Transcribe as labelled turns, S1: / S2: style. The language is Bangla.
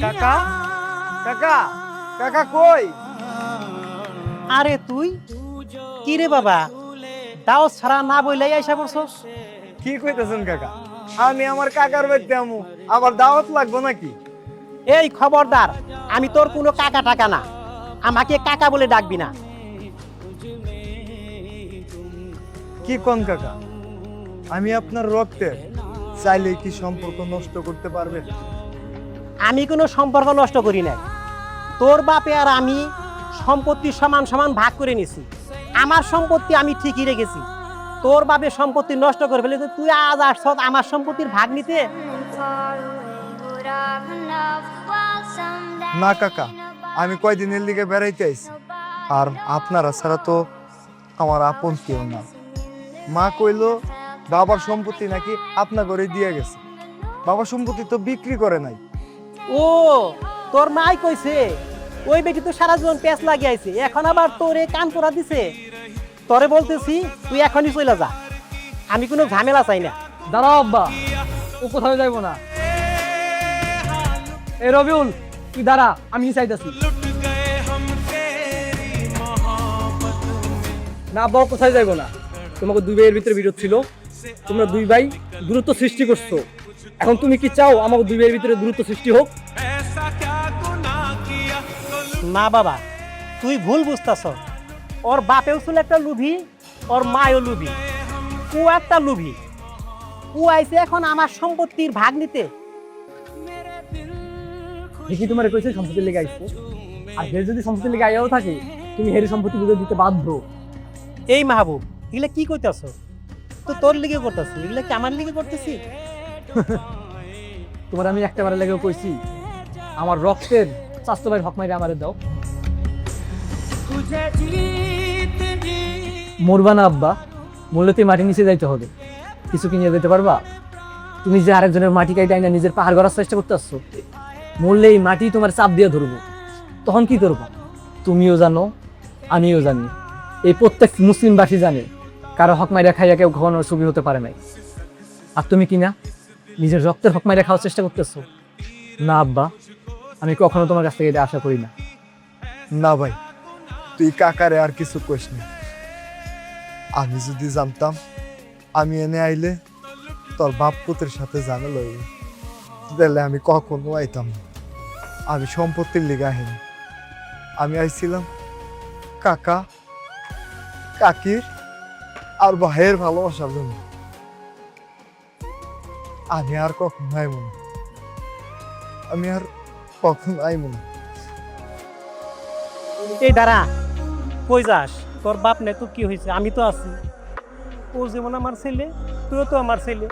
S1: কাকা কাকা কাকা কই?
S2: আরে তুই কি রে বাবা, দাও ছাড়া না বইলাই আইসা পড়ছস?
S1: কি কইতেছেন কাকা? আমি আমার কাকার বাড়িতে আমু, আবার দাওয়াত লাগবো নাকি?
S2: এই খবরদার, আমি তোর কোনো কাকা টাকা না, আমাকে কাকা বলে ডাকবি না।
S1: কি কোন কাকা? আমি আপনার রক্তের, চাইলে কি সম্পর্ক নষ্ট করতে পারবেন?
S2: আমি কোনো সম্পর্ক নষ্ট করি নাই। তোর বাপে আর আমি সম্পত্তি সমান সমান ভাগ করে নিছি। আমার সম্পত্তি আমি ঠিকই রেখেছি। তোর বাপে সম্পত্তি নষ্ট করে ফেলে তুই আজ আসছ আমার সম্পত্তির ভাগ নিতে?
S1: না কাকা, আমি কয়দিনের লিগে বেড়াইতে আইছি, আর আপনারা ছাড়া তো আমার আপন কেউ না। মা কইলো বাবার সম্পত্তি নাকি আপনা করে দিয়ে গেছে। বাবার সম্পত্তি তো বিক্রি করে নাই।
S2: ও, তোর মাই কইছে? ওই বেটি তো সারা জীবন পেঁচ লাগিয়ে আইছে, এখন আবার তোরে কান পোড়া দিছে। তোরে বলতেছি তুই এখনই চলে যা, আমি কোনো ঝামেলা চাই না।
S3: দাঁড়াও আব্বা, ও কোথাও যাইবো না। এ রবিউল, তুই দাঁড়া, আমি চাইতেছি। না আব্বা, ও কোথায় যাইবো না। তোমাকে দুই ভাইয়ের ভিতরে বিরোধ ছিল, তোমরা দুই ভাই দূরত্ব সৃষ্টি করছো। এখন তুমি কি চাও আমাকে দুই ভাইয়ের ভিতরে দূরত্ব সৃষ্টি হোক?
S2: না বাবা, তুই ভুল বুঝতাছ। ওর বাপেও ছিল একটা লুভি, ওর মায়ও লুভি, ও একটা লুভি। ও আইছে এখন আমার সম্পত্তির ভাগ নিতে।
S3: দেখি তোমার কইছে সম্পত্তির লেগে আইছে, আর হের যদি সম্পত্তির লেগে আইয়াও থাকে, তুমি হের সম্পত্তি বুঝে দিতে বাধ্য।
S2: এই মাহবুব, এগুলা কি কইতাছ? তো তোর লিগে করতেছি, এগুলা কি আমার লিগে করতেছি?
S3: তোমার আমি একটা বারে লেগেও কইছি, আমার রক্তের স্বাস্থ্য ভাইয়ের হক মাইরে আমারে দাও। মরবা না আব্বা, মরলে তুই মাটি নিচে যাইতে হবে। কিছু কিনে যেতে পারবা? তুমি যে আরেকজনের মাটি কাইটা আইনা নিজের পাহাড় গড়ার চেষ্টা করতে আসছো, মরলে এই মাটি তোমার চাপ দিয়ে ধরবো। তখন কি করবা? তুমিও জানো, আমিও জানি, এই প্রত্যেক মুসলিমবাসী জানে কারো হক মাইরা খাইয়া কেউ কখনো ছবি হতে পারে নাই। আর তুমি কি না নিজের রক্তের হক মাইরা খাওয়ার চেষ্টা করতেছো? না আব্বা, আমি কখনো তোমার কাছ থেকে এটা আশা করি না।
S1: না ভাই, তুই কাকারে আর কিছু কইস না। আমি যদি জানতাম আমি এনে আইলে তোর বাপ পুতের সাথে ঝামেলা হইবে, তাহলে আমি কখনো আইতাম না। আমি সম্পত্তির লিগে আইনি, আমি আইছিলাম কাকা কাকির আর ভাইয়ের ভালোবাসার জন্য। আমি আর কখনো আইব না, আমি আর কখনো আইব না।
S2: এই দাঁড়া, কই যাস? তোর বাপ নেই তো কি হয়েছে? আমি তো আছি। ও যেমন আমার ছেলে, তুইও তো আমার ছেলে।